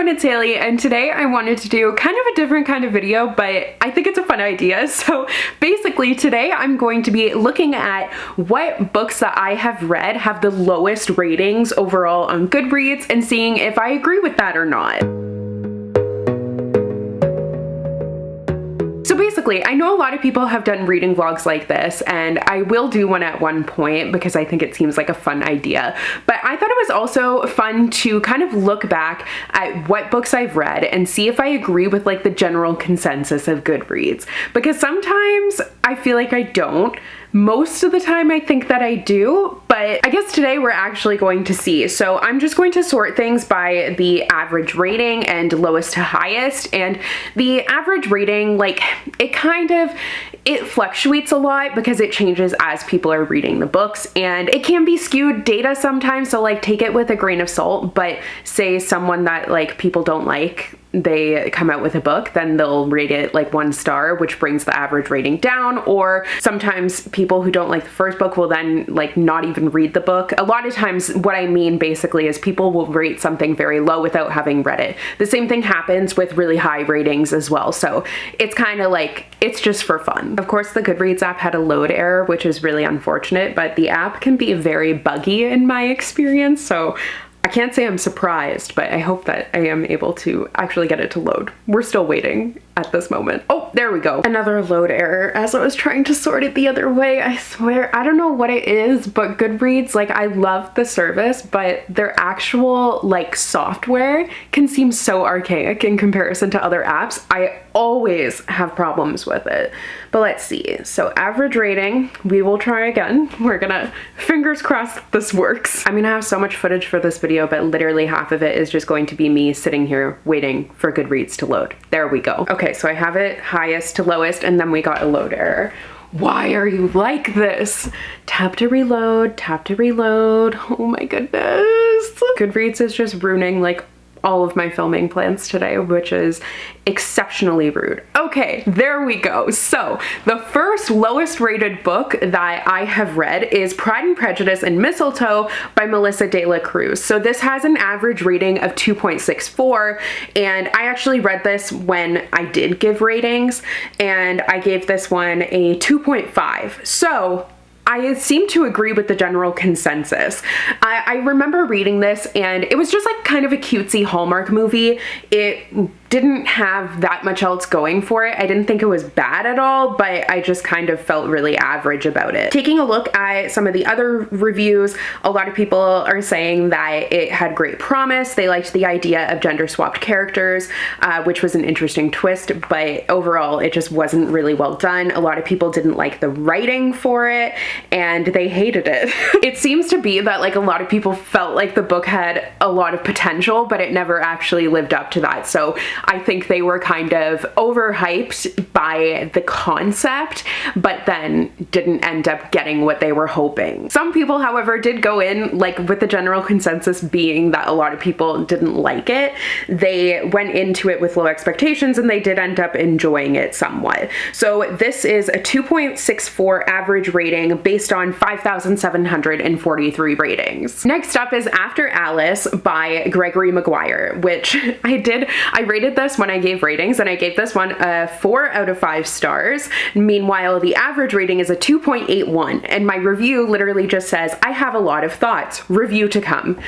everyone, it's Hailey, and today I wanted to do kind of a different kind of video, but I think it's a fun idea. So basically today I'm going to be looking at what books that I have read have the lowest ratings overall on Goodreads and seeing if I agree with that or not. So basically, I know a lot of people have done reading vlogs like this, and I will do one at one point because I think it seems like a fun idea. But I thought it was also fun to kind of look back at what books I've read and see if I agree with like the general consensus of Goodreads. Because sometimes I feel like I don't. Most of the time I think that I do, but I guess today we're actually going to see. So I'm just going to sort things by the average rating and lowest to highest. And the average rating, like, it fluctuates a lot because it changes as people are reading the books, and it can be skewed data sometimes, so like take it with a grain of salt. But say someone that like people don't like, they come out with a book, then they'll rate it like 1 star, which brings the average rating down. Or sometimes people who don't like the first book will then like not even read the book. A lot of times what I mean basically is people will rate something very low without having read it. The same thing happens with really high ratings as well. So it's kind of like, it's just for fun. Of course, the Goodreads app had a load error, which is really unfortunate, but the app can be very buggy in my experience. So I can't say I'm surprised, but I hope that I am able to actually get it to load. We're still waiting at this moment. Oh, there we go. Another load error as I was trying to sort it the other way. I swear, I don't know what it is, but Goodreads, like, I love the service, but their actual like software can seem so archaic in comparison to other apps. I always have problems with it. But let's see. So average rating, we will try again. We're gonna, fingers crossed this works. I'm gonna have so much footage for this video, but literally half of it is just going to be me sitting here waiting for Goodreads to load. There we go. Okay, so I have it highest to lowest, and then we got a load error. Why are you like this? Tap to reload, tap to reload. Oh my goodness. Goodreads is just ruining like all of my filming plans today, which is exceptionally rude. Okay, there we go. So the first lowest rated book that I have read is Pride and Prejudice and Mistletoe by Melissa de la Cruz. So this has an average rating of 2.64, and I actually read this when I did give ratings, and I gave this one a 2.5. So I seem to agree with the general consensus. I remember reading this, and it was just like kind of a cutesy Hallmark movie. It didn't have that much else going for it. I didn't think it was bad at all, but I just kind of felt really average about it. Taking a look at some of the other reviews, a lot of people are saying that it had great promise. They liked the idea of gender swapped characters, which was an interesting twist, but overall it just wasn't really well done. A lot of people didn't like the writing for it, and they hated it. It seems to be that like a lot of people felt like the book had a lot of potential, but it never actually lived up to that. So I think they were kind of overhyped by the concept, but then didn't end up getting what they were hoping. Some people, however, did go in like with the general consensus being that a lot of people didn't like it. They went into it with low expectations, and they did end up enjoying it somewhat. So this is a 2.64 average rating based on 5,743 ratings. Next up is After Alice by Gregory Maguire, which I rated this when I gave ratings, and I gave this one a 4 out of 5 stars. Meanwhile, the average rating is a 2.81, and my review literally just says, I have a lot of thoughts, review to come.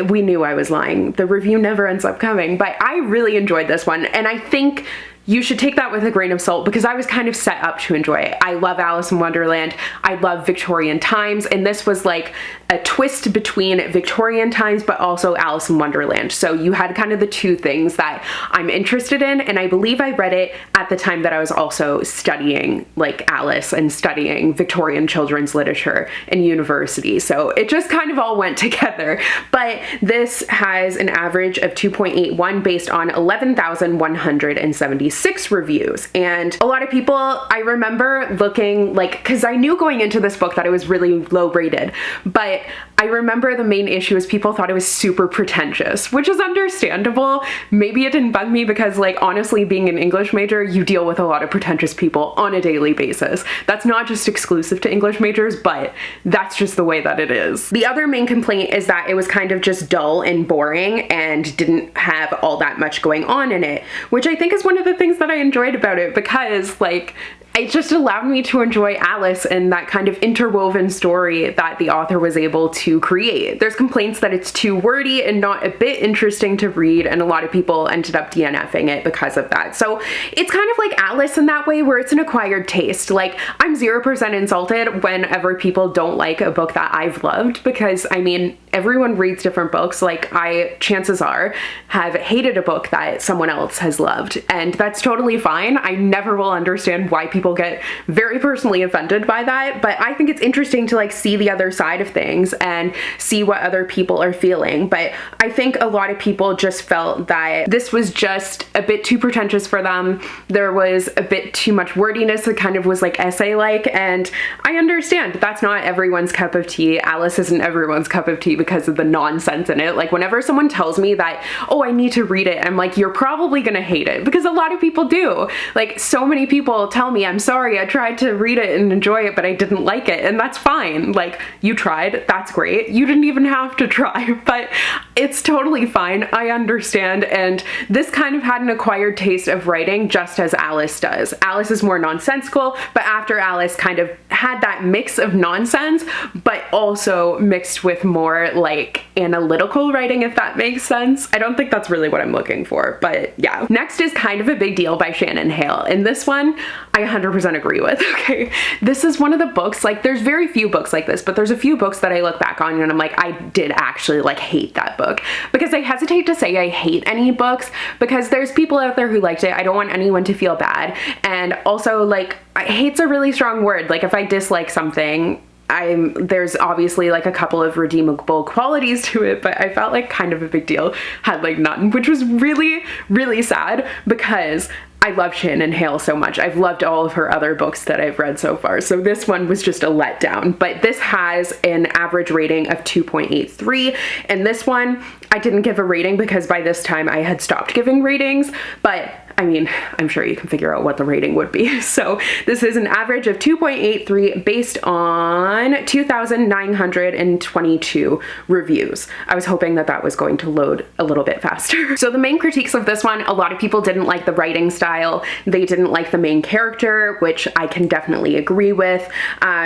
We knew I was lying. The review never ends up coming, but I really enjoyed this one, and I think you should take that with a grain of salt because I was kind of set up to enjoy it. I love Alice in Wonderland. I love Victorian times, and this was like a twist between Victorian times but also Alice in Wonderland. So you had kind of the two things that I'm interested in, and I believe I read it at the time that I was also studying like Alice and studying Victorian children's literature in university. So it just kind of all went together. But this has an average of 2.81 based on 11,176 reviews. And a lot of people, I remember looking like, because I knew going into this book that it was really low rated, but I remember the main issue is people thought it was super pretentious, which is understandable. Maybe it didn't bug me because, like, honestly, being an English major, you deal with a lot of pretentious people on a daily basis. That's not just exclusive to English majors, but that's just the way that it is. The other main complaint is that it was kind of just dull and boring and didn't have all that much going on in it, which I think is one of the things that I enjoyed about it, because, like, it just allowed me to enjoy Alice and that kind of interwoven story that the author was able to create. There's complaints that it's too wordy and not a bit interesting to read, and a lot of people ended up DNFing it because of that. So it's kind of like Alice in that way, where it's an acquired taste. Like, I'm 0% insulted whenever people don't like a book that I've loved, because, I mean, everyone reads different books. Like, I, chances are, have hated a book that someone else has loved, and that's totally fine. I never will understand why people get very personally offended by that, but I think it's interesting to, like, see the other side of things and see what other people are feeling. But I think a lot of people just felt that this was just a bit too pretentious for them. There was a bit too much wordiness that kind of was like essay-like, and I understand that's not everyone's cup of tea. Alice isn't everyone's cup of tea because of the nonsense in it. Like, whenever someone tells me that, oh, I need to read it, I'm like, you're probably gonna hate it, because a lot of people do. Like, so many people tell me, I'm sorry, I tried to read it and enjoy it, but I didn't like it, and that's fine. Like, you tried, that's great. You didn't even have to try, but it's totally fine. I understand, and this kind of had an acquired taste of writing, just as Alice does. Alice is more nonsensical, but after Alice kind of had that mix of nonsense, but also mixed with more, like, analytical writing, if that makes sense. I don't think that's really what I'm looking for, but yeah. Next is Kind of a Big Deal by Shannon Hale, and this one I 100% agree with. Okay, this is one of the books, like, there's very few books like this, but there's a few books that I look back on and I'm like, I did actually, like, hate that book, because I hesitate to say I hate any books, because there's people out there who liked it. I don't want anyone to feel bad, and also, like, hate's a really strong word. Like, if I dislike something, there's obviously, like, a couple of redeemable qualities to it, but I felt like Kind of a Big Deal had, like, none, which was really, really sad, because I love Shannon Hale so much. I've loved all of her other books that I've read so far, so this one was just a letdown. But this has an average rating of 2.83, and this one I didn't give a rating because by this time I had stopped giving ratings, but I mean, I'm sure you can figure out what the rating would be. So this is an average of 2.83 based on 2,922 reviews. I was hoping that that was going to load a little bit faster. So the main critiques of this one, a lot of people didn't like the writing style. They didn't like the main character, which I can definitely agree with.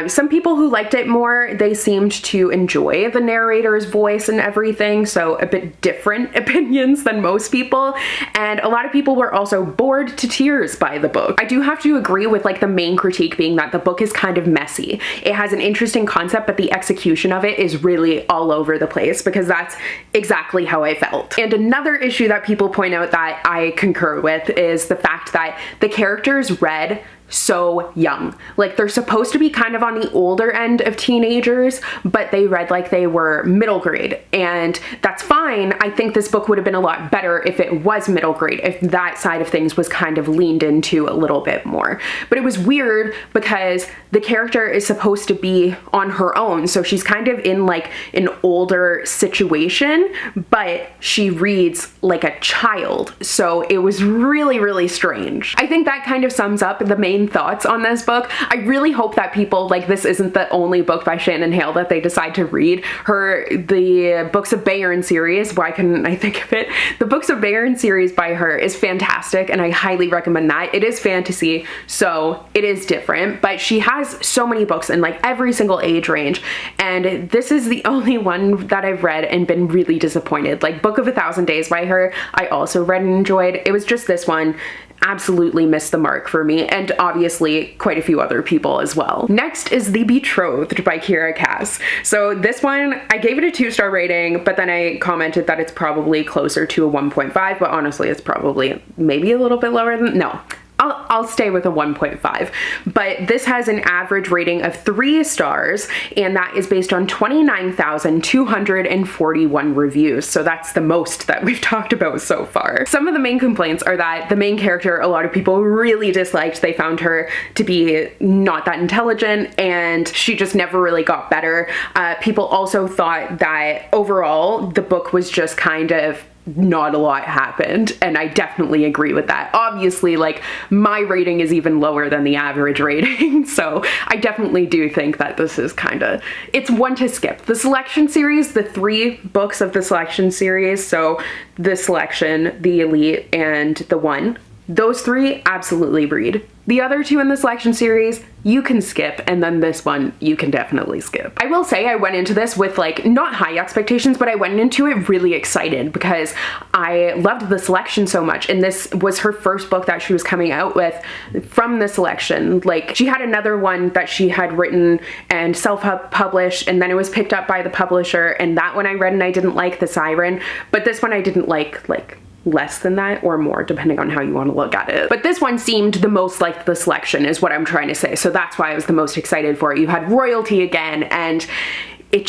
Some people who liked it more, they seemed to enjoy the narrator's voice and everything, so a bit different opinions than most people. And a lot of people were also bored to tears by the book. I do have to agree with, like, the main critique being that the book is kind of messy. It has an interesting concept, but the execution of it is really all over the place, because that's exactly how I felt. And another issue that people point out that I concur with is the fact that the characters read so young. Like, they're supposed to be kind of on the older end of teenagers, but they read like they were middle grade, and that's fine. I think this book would have been a lot better if it was middle grade, if that side of things was kind of leaned into a little bit more. But it was weird because the character is supposed to be on her own, so she's kind of in, like, an older situation, but she reads like a child, so it was really, really strange. I think that kind of sums up the main thoughts on this book. I really hope that people, like, this isn't the only book by Shannon Hale that they decide to read. The Books of Bayern series, why couldn't I think of it? The Books of Bayern series by her is fantastic, and I highly recommend that. It is fantasy, so it is different, but she has so many books in, like, every single age range, and this is the only one that I've read and been really disappointed. Like, Book of a Thousand Days by her, I also read and enjoyed. It was just this one absolutely missed the mark for me, and obviously quite a few other people as well. Next is The Betrothed by Kira Cass. So this one, I gave it a 2-star rating, but then I commented that it's probably closer to a 1.5, but honestly it's probably maybe a little bit lower than, no. I'll stay with a 1.5. But this has an average rating of 3 stars, and that is based on 29,241 reviews. So that's the most that we've talked about so far. Some of the main complaints are that the main character, a lot of people really disliked. They found her to be not that intelligent, and she just never really got better. People also thought that overall the book was just kind of not a lot happened, and I definitely agree with that. Obviously, like, my rating is even lower than the average rating, so I definitely do think that this is it's one to skip. The Selection series, the 3 books of the Selection series, so the Selection, the Elite, and the One, those 3 absolutely read. The other 2 in the Selection series, you can skip, and then this one, you can definitely skip. I will say I went into this with like, not high expectations, but I went into it really excited because I loved the Selection so much, and this was her first book that she was coming out with from the Selection. Like, she had another one that she had written and self-published, and then it was picked up by the publisher, and that one I read and I didn't like, The Siren, but this one I didn't like less than that or more, depending on how you want to look at it. But this one seemed the most like the Selection, is what I'm trying to say. So that's why I was the most excited for it. You had royalty again, and it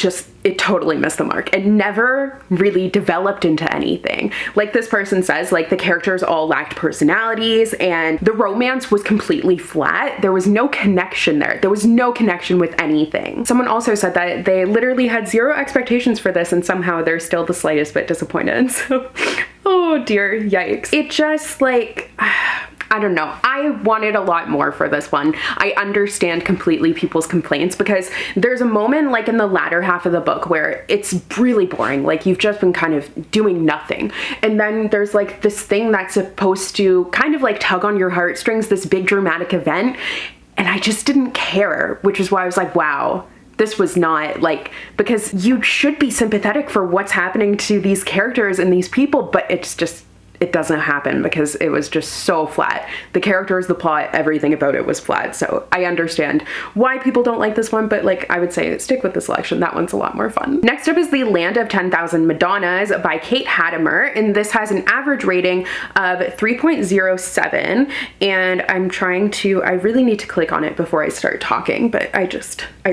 totally missed the mark. It never really developed into anything. Like this person says, like, the characters all lacked personalities, and the romance was completely flat. There was no connection there. There was no connection with anything. Someone also said that they literally had 0 expectations for this, and somehow they're still the slightest bit disappointed. So, oh dear, yikes. It just, like, I don't know. I wanted a lot more for this one. I understand completely people's complaints, because there's a moment like in the latter half of the book where it's really boring. Like, you've just been kind of doing nothing. And then there's like this thing that's supposed to kind of like tug on your heartstrings, this big dramatic event. And I just didn't care, which is why I was like, wow. This was not like, because you should be sympathetic for what's happening to these characters and these people, but it's just, it doesn't happen because it was just so flat. The characters, the plot, everything about it was flat. So I understand why people don't like this one, but like, I would say stick with the Selection. That one's a lot more fun. Next up is The Land of 10,000 Madonnas by Kate Hadamard, and this has an average rating of 3.07. And I really need to click on it before I start talking, but I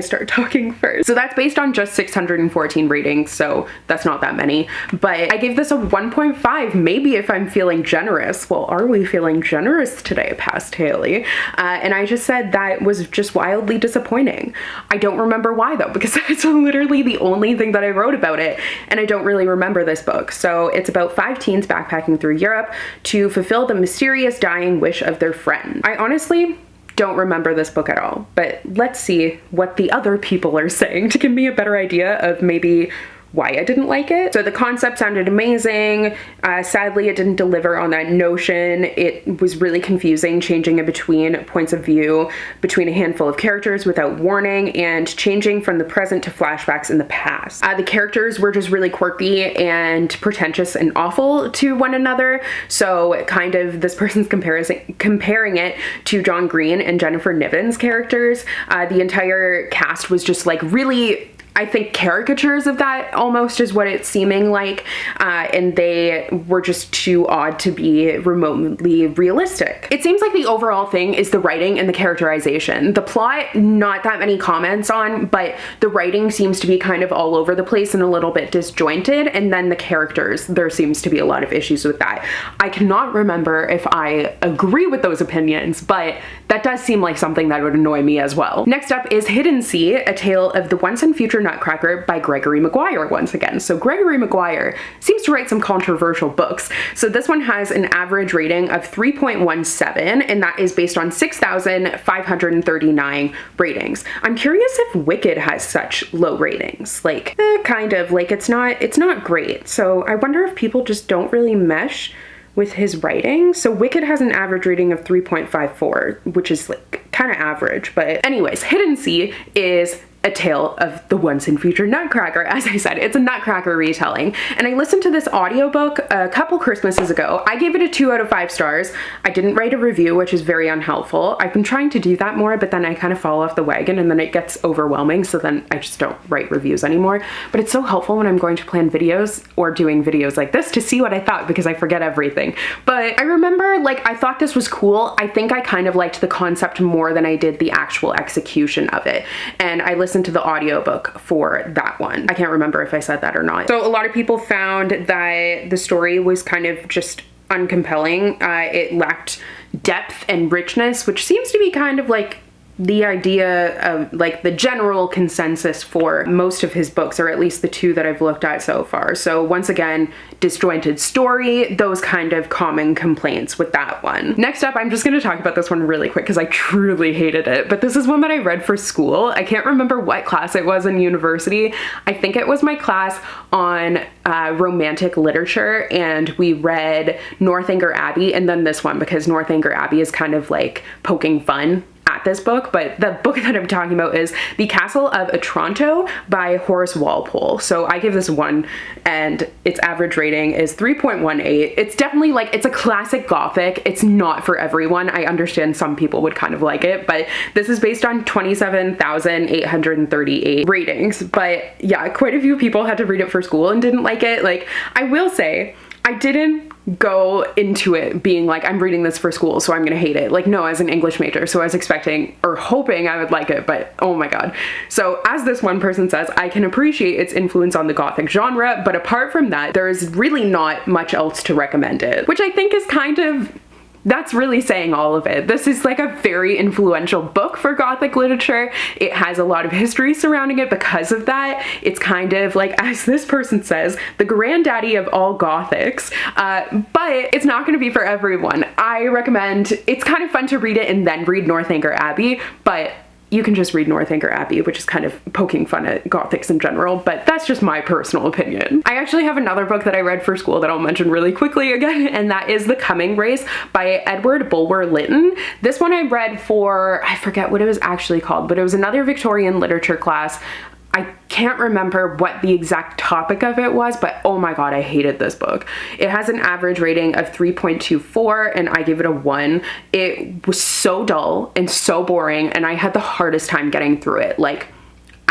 start talking first. So that's based on just 614 ratings, so that's not that many. But I gave this a 1.5, maybe if I'm feeling generous. Well, are we feeling generous today, past Hailey? And I just said that was just wildly disappointing. I don't remember why though, because that's literally the only thing that I wrote about it, and I don't really remember this book. So it's about 5 teens backpacking through Europe to fulfill the mysterious dying wish of their friend. I honestly don't remember this book at all, but let's see what the other people are saying to give me a better idea of maybe why I didn't like it. So the concept sounded amazing. Sadly, it didn't deliver on that notion. It was really confusing, changing in between points of view between a handful of characters without warning, and changing from the present to flashbacks in the past. The characters were just really quirky and pretentious and awful to one another. So kind of this person's comparing it to John Green and Jennifer Niven's characters. The entire cast was just like really, I think, caricatures of that almost is what it's seeming like, and they were just too odd to be remotely realistic. It seems like the overall thing is the writing and the characterization. The plot, not that many comments on, but the writing seems to be kind of all over the place and a little bit disjointed, and then the characters, there seems to be a lot of issues with that. I cannot remember if I agree with those opinions, but that does seem like something that would annoy me as well. Next up is Hidden Sea, a tale of the once and future Nutcracker by Gregory Maguire once again. So Gregory Maguire seems to write some controversial books. So this one has an average rating of 3.17, and that is based on 6,539 ratings. I'm curious if Wicked has such low ratings. Like, kind of, like it's not great. So I wonder if people just don't really mesh with his writing. So Wicked has an average rating of 3.54, which is like kind of average. But anyways, Hidden Sea is A Tale of the Once and Future Nutcracker. As I said, it's a Nutcracker retelling. And I listened to this audiobook a couple Christmases ago. I gave it a 2 out of 5 stars. I didn't write a review, which is very unhelpful. I've been trying to do that more, but then I kind of fall off the wagon and then it gets overwhelming. So then I just don't write reviews anymore. But it's so helpful when I'm going to plan videos or doing videos like this to see what I thought, because I forget everything. But I remember, like, I thought this was cool. I think I kind of liked the concept more than I did the actual execution of it. And I listened to the audiobook for that one. I can't remember if I said that or not. So a lot of people found that the story was kind of just uncompelling. It lacked depth and richness, which seems to be kind of like the idea of like the general consensus for most of his books, or at least the 2 that I've looked at so far. So once again, disjointed story, those kind of common complaints with that one. Next up, I'm just going to talk about this one really quick because I truly hated it, but this is one that I read for school. I can't remember what class it was in university. I think it was my class on romantic literature, and we read Northanger Abbey and then this one, because Northanger Abbey is kind of like poking fun at this book, but the book that I'm talking about is The Castle of Otranto by Horace Walpole. So I give this 1, and its average rating is 3.18. It's definitely like, it's a classic Gothic. It's not for everyone. I understand some people would kind of like it, but this is based on 27,838 ratings. But yeah, quite a few people had to read it for school and didn't like it. Like, I will say, I didn't go into it being like, I'm reading this for school, so I'm gonna hate it. Like, no, as an English major, so I was expecting or hoping I would like it, but oh my god. So as this one person says, I can appreciate its influence on the Gothic genre, but apart from that, there is really not much else to recommend it, which I think is kind of, that's really saying all of it. This is like a very influential book for Gothic literature. It has a lot of history surrounding it because of that. It's kind of like, as this person says, the granddaddy of all Gothics, but it's not going to be for everyone. I recommend, it's kind of fun to read it and then read Northanger Abbey, but you can just read Northanger Abbey, which is kind of poking fun at Gothics in general, but that's just my personal opinion. I actually have another book that I read for school that I'll mention really quickly again, and that is The Coming Race by Edward Bulwer Lytton. This one I read for, I forget what it was actually called, but it was another Victorian literature class. I can't remember what the exact topic of it was, but oh my god, I hated this book. It has an average rating of 3.24 and I give it a 1. It was so dull and so boring, and I had the hardest time getting through it. Like,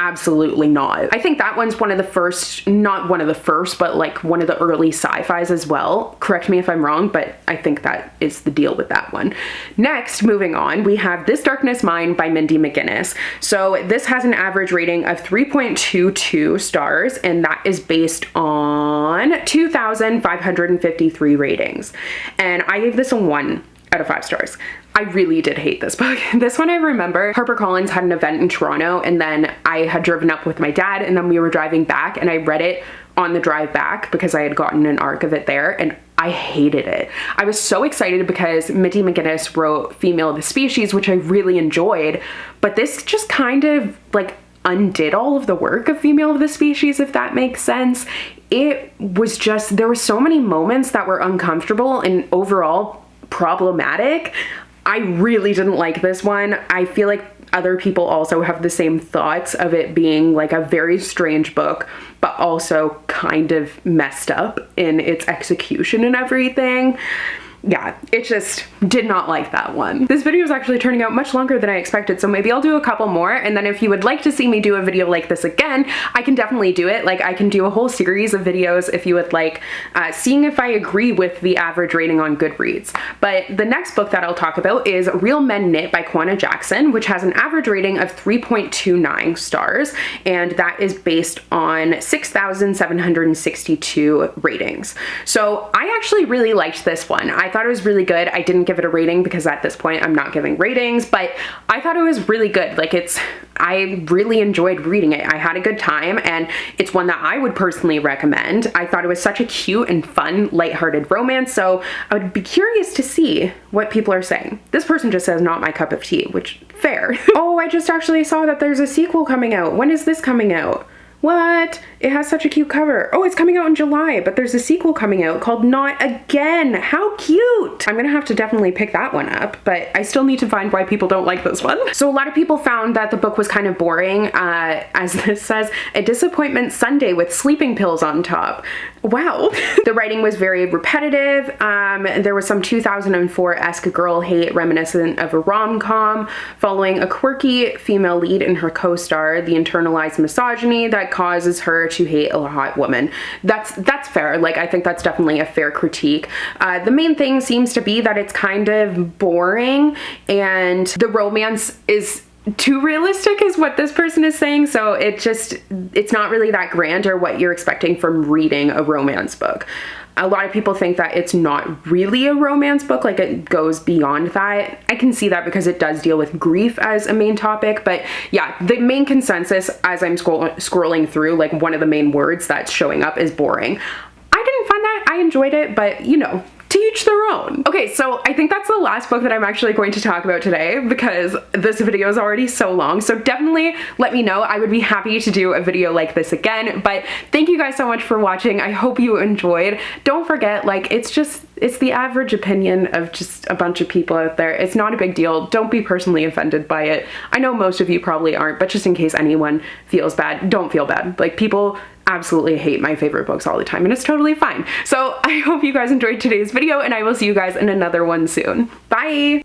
absolutely not. I think that one's one of the first, not one of the first, but like one of the early sci-fis as well. Correct me if I'm wrong, but I think that is the deal with that one. Next, moving on, we have This Darkness Mine by Mindy McGinnis. So this has an average rating of 3.22 stars, and that is based on 2,553 ratings. And I gave this a 1 out of 5 stars. I really did hate this book. This one I remember HarperCollins had an event in Toronto, and then I had driven up with my dad, and then we were driving back, and I read it on the drive back because I had gotten an arc of it there, and I hated it. I was so excited because Mindy McGinnis wrote Female of the Species, which I really enjoyed, but this just kind of like undid all of the work of Female of the Species, if that makes sense. It was just, there were so many moments that were uncomfortable and overall problematic. I really didn't like this one. I feel like other people also have the same thoughts of it being like a very strange book, but also kind of messed up in its execution and everything. Yeah, it just did not like that one. This video is actually turning out much longer than I expected, so maybe I'll do a couple more, and then if you would like to see me do a video like this again, I can definitely do it. Like, I can do a whole series of videos if you would like, seeing if I agree with the average rating on Goodreads. But the next book that I'll talk about is Real Men Knit by Kwana Jackson, which has an average rating of 3.29 stars, and that is based on 6,762 ratings. So I actually really liked this one. I thought it was really good. I didn't give it a rating because at this point I'm not giving ratings, but I thought it was really good. Like, I really enjoyed reading it. I had a good time, and it's one that I would personally recommend. I thought it was such a cute and fun, lighthearted romance, so I would be curious to see what people are saying. This person just says not my cup of tea, which fair. Oh, I just actually saw that there's a sequel coming out. When is this coming out? What? It has such a cute cover. Oh, it's coming out in July, but there's a sequel coming out called Not Again. How cute. I'm gonna have to definitely pick that one up, but I still need to find why people don't like this one. So a lot of people found that the book was kind of boring. As this says, a disappointment sundae with sleeping pills on top. Wow. The writing was very repetitive. There was some 2004-esque girl hate reminiscent of a rom-com, following a quirky female lead and her co-star, the internalized misogyny that causes her to hate a hot woman. That's fair. Like, I think that's definitely a fair critique. The main thing seems to be that it's kind of boring and the romance is too realistic is what this person is saying. So it's not really that grand or what you're expecting from reading a romance book. A lot of people think that it's not really a romance book, like it goes beyond that. I can see that because it does deal with grief as a main topic, but yeah, the main consensus as I'm scrolling through, like one of the main words that's showing up is boring. I didn't find that. I enjoyed it, but you know, to each their own. Okay, so I think that's the last book that I'm actually going to talk about today because this video is already so long. So definitely let me know. I would be happy to do a video like this again, but thank you guys so much for watching. I hope you enjoyed. Don't forget, like, it's the average opinion of just a bunch of people out there. It's not a big deal. Don't be personally offended by it. I know most of you probably aren't, but just in case anyone feels bad, don't feel bad. Like, people absolutely hate my favorite books all the time and it's totally fine. So I hope you guys enjoyed today's video and I will see you guys in another one soon. Bye!